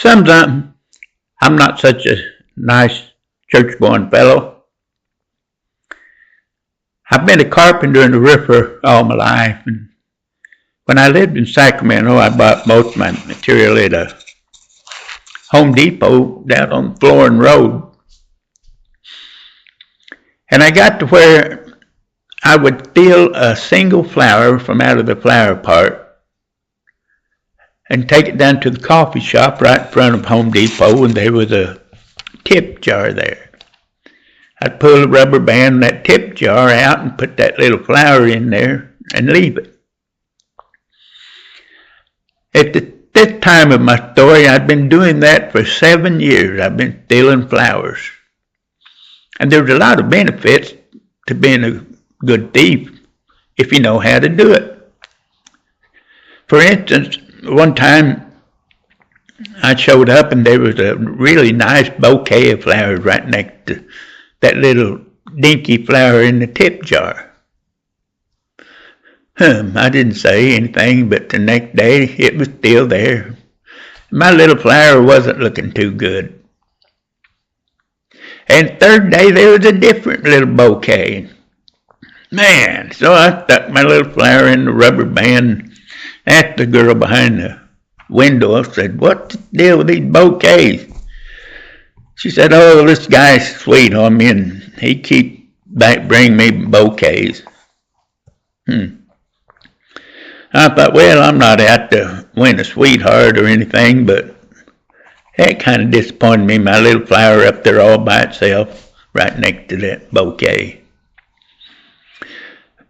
Sometimes I'm not such a nice church-going fellow. I've been a carpenter and a roofer all my life, and when I lived in Sacramento, I bought most of my material at a Home Depot down on Florin Road. And I got to where I would steal a single flower from out of the flower part and take it down to the coffee shop right in front of Home Depot, and there was a tip jar there. I'd pull a rubber band and that tip jar out and put that little flower in there and leave it. At this time of my story, I'd been doing that for 7 years. I've been stealing flowers. And there's a lot of benefits to being a good thief if you know how to do it. For instance, one time I showed up and there was a really nice bouquet of flowers right next to that little dinky flower in the tip jar. I didn't say anything, but the next day it was still there. My little flower wasn't looking too good. And the third day there was a different little bouquet. Man, so I stuck my little flower in the rubber band, asked the girl behind the window, I said, "What's the deal with these bouquets?" She said, "Oh, this guy's sweet on me, and he keeps bringing me bouquets." I thought, well, I'm not out to win a sweetheart or anything, but that kind of disappointed me, my little flower up there all by itself, right next to that bouquet.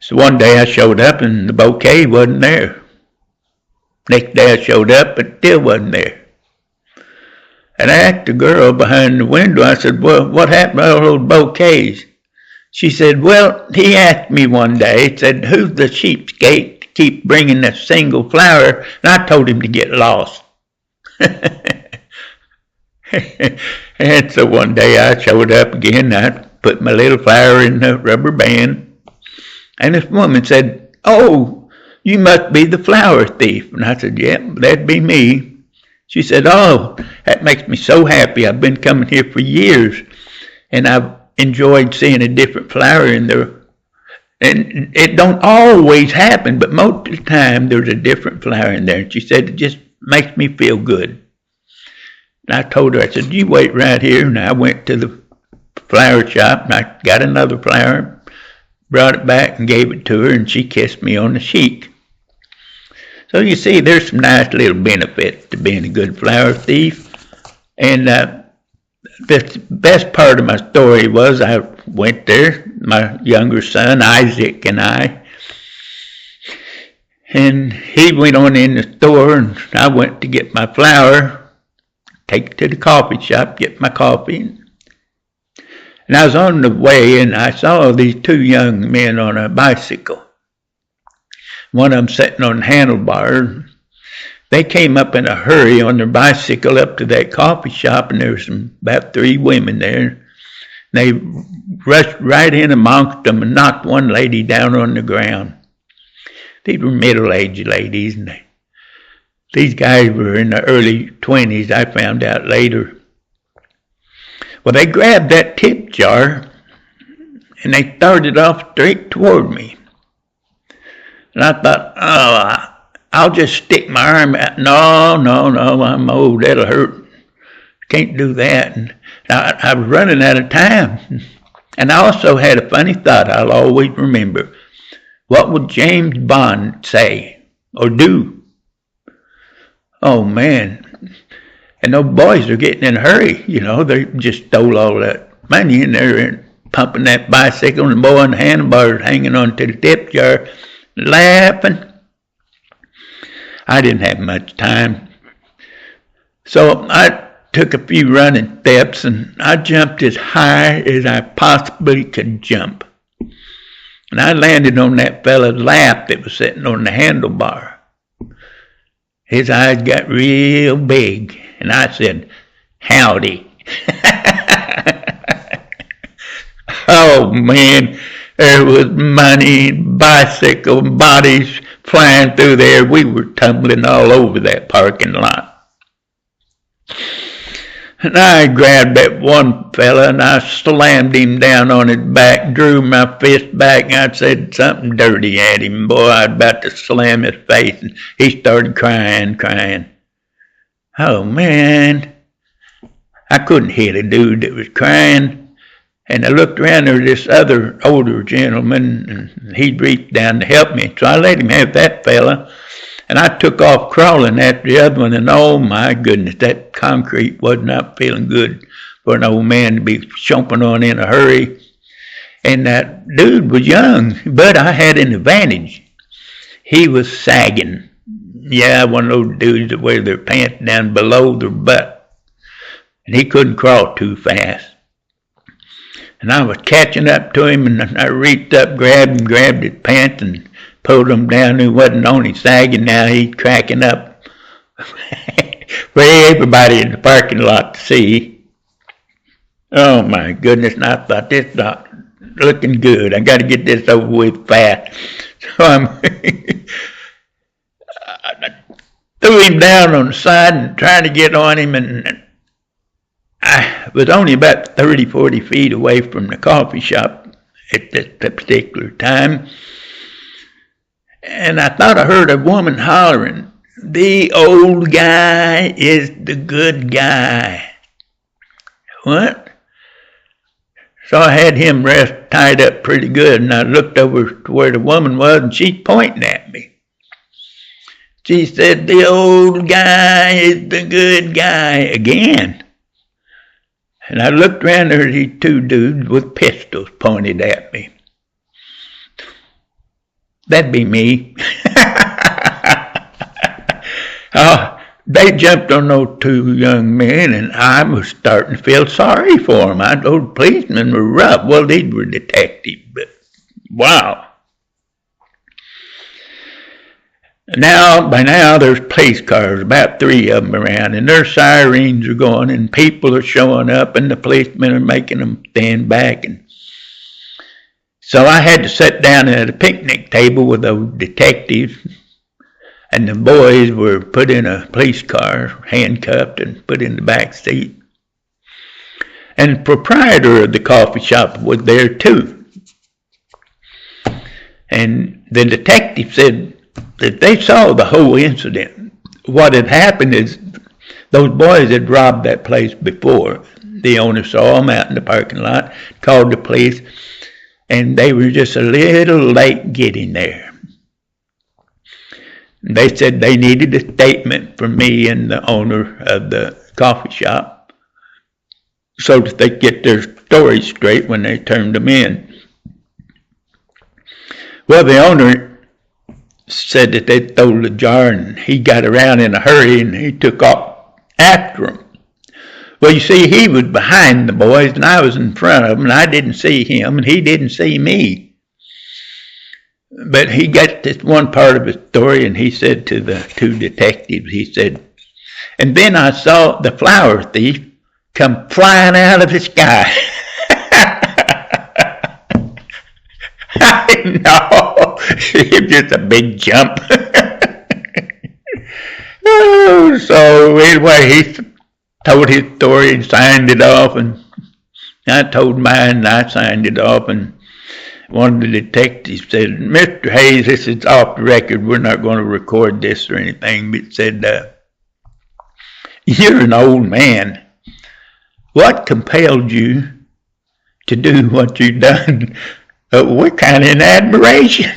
So one day I showed up and the bouquet wasn't there. Next day I showed up, but it still wasn't there. And I asked the girl behind the window, I said, "Well, what happened to all those bouquets?" She said, "Well, he asked me one day, he said, 'Who's the cheapskate to keep bringing a single flower?' And I told him to get lost." And so one day I showed up again, I put my little flower in the rubber band, and this woman said, "Oh, you must be the flower thief." And I said, "Yeah, that'd be me." She said, "Oh, that makes me so happy. I've been coming here for years, and I've enjoyed seeing a different flower in there. And it don't always happen, but most of the time there's a different flower in there." And she said, "It just makes me feel good." And I told her, I said, "You wait right here." And I went to the flower shop and I got another flower, brought it back and gave it to her, and she kissed me on the cheek. So you see, there's some nice little benefits to being a good flower thief. And the best part of my story was I went there, my younger son, Isaac, and he went on in the store, and I went to get my flower, take it to the coffee shop, get my coffee. And I was on the way, and I saw these two young men on a bicycle. One of them sitting on the handlebars. They came up in a hurry on their bicycle up to that coffee shop, and there was about 3 women there. They rushed right in amongst them and knocked one lady down on the ground. These were middle-aged ladies, and these guys were in the early 20s, I found out later. Well, they grabbed that tip jar, and they started off straight toward me. And I thought, oh, I'll just stick my arm out. No, I'm old, that'll hurt. Can't do that. And I was running out of time. And I also had a funny thought I'll always remember. What would James Bond say or do? Oh, man. And those boys are getting in a hurry. You know, they just stole all that money, and they're pumping that bicycle, and the boy on the handlebars hanging on to the tip jar, laughing. I didn't have much time. So I took a few running steps, and I jumped as high as I possibly could jump. And I landed on that fella's lap that was sitting on the handlebar. His eyes got real big, and I said, "Howdy." Oh, man, there was money, bicycle, bodies flying through there. We were tumbling all over that parking lot. And I grabbed that one fella and I slammed him down on his back, drew my fist back, and I said something dirty at him. Boy, I was about to slam his face, and he started crying. Oh, man. I couldn't hear the dude that was crying. And I looked around, there was this other older gentleman, and he reached down to help me. So I let him have that fella. And I took off crawling after the other one, and oh my goodness, that concrete was not feeling good for an old man to be chomping on in a hurry. And that dude was young, but I had an advantage. He was sagging. Yeah, one of those dudes that wear their pants down below their butt. And he couldn't crawl too fast. And I was catching up to him, and I reached up, grabbed his pants, and pulled him down. He wasn't only sagging now, he's cracking up for everybody in the parking lot to see. Oh my goodness, and I thought, this is not looking good. I got to get this over with fast. So I threw him down on the side and tried to get on him, and I was only about 30, 40 feet away from the coffee shop at that particular time. And I thought I heard a woman hollering, "The old guy is the good guy." What? So I had him tied up pretty good, and I looked over to where the woman was, and she's pointing at me. She said, "The old guy is the good guy," again. And I looked around, there were these two dudes with pistols pointed at me. That'd be me. They jumped on those two young men, and I was starting to feel sorry for them. Those policemen were rough. Well, these were detectives, but wow. By now, there's police cars, about 3 of them around, and their sirens are going, and people are showing up, and the policemen are making them stand back. And so I had to sit down at a picnic table with those detectives, and the boys were put in a police car, handcuffed, and put in the back seat. And the proprietor of the coffee shop was there too. And the detective said that they saw the whole incident. What had happened is those boys had robbed that place before. The owner saw them out in the parking lot, called the police, and they were just a little late getting there. They said they needed a statement from me and the owner of the coffee shop so that they get their story straight when they turned them in. Well, the owner said that they stole the jar, and he got around in a hurry and he took off after them. Well, you see, he was behind the boys and I was in front of him, and I didn't see him and he didn't see me. But he got this one part of his story, and he said to the two detectives, he said, "And then I saw the flower thief come flying out of the sky." I know, it was just a big jump. So anyway, he told his story and signed it off, and I told mine and I signed it off, and one of the detectives said, "Mr. Hayes, this is off the record. We're not going to record this or anything." But it said, "You're an old man. What compelled you to do what you've done? We're kind of in admiration."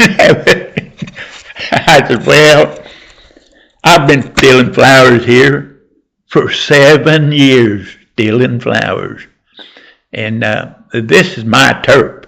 I said, "Well, I've been stealing flowers here for 7 years, stealing flowers. And this is my turf.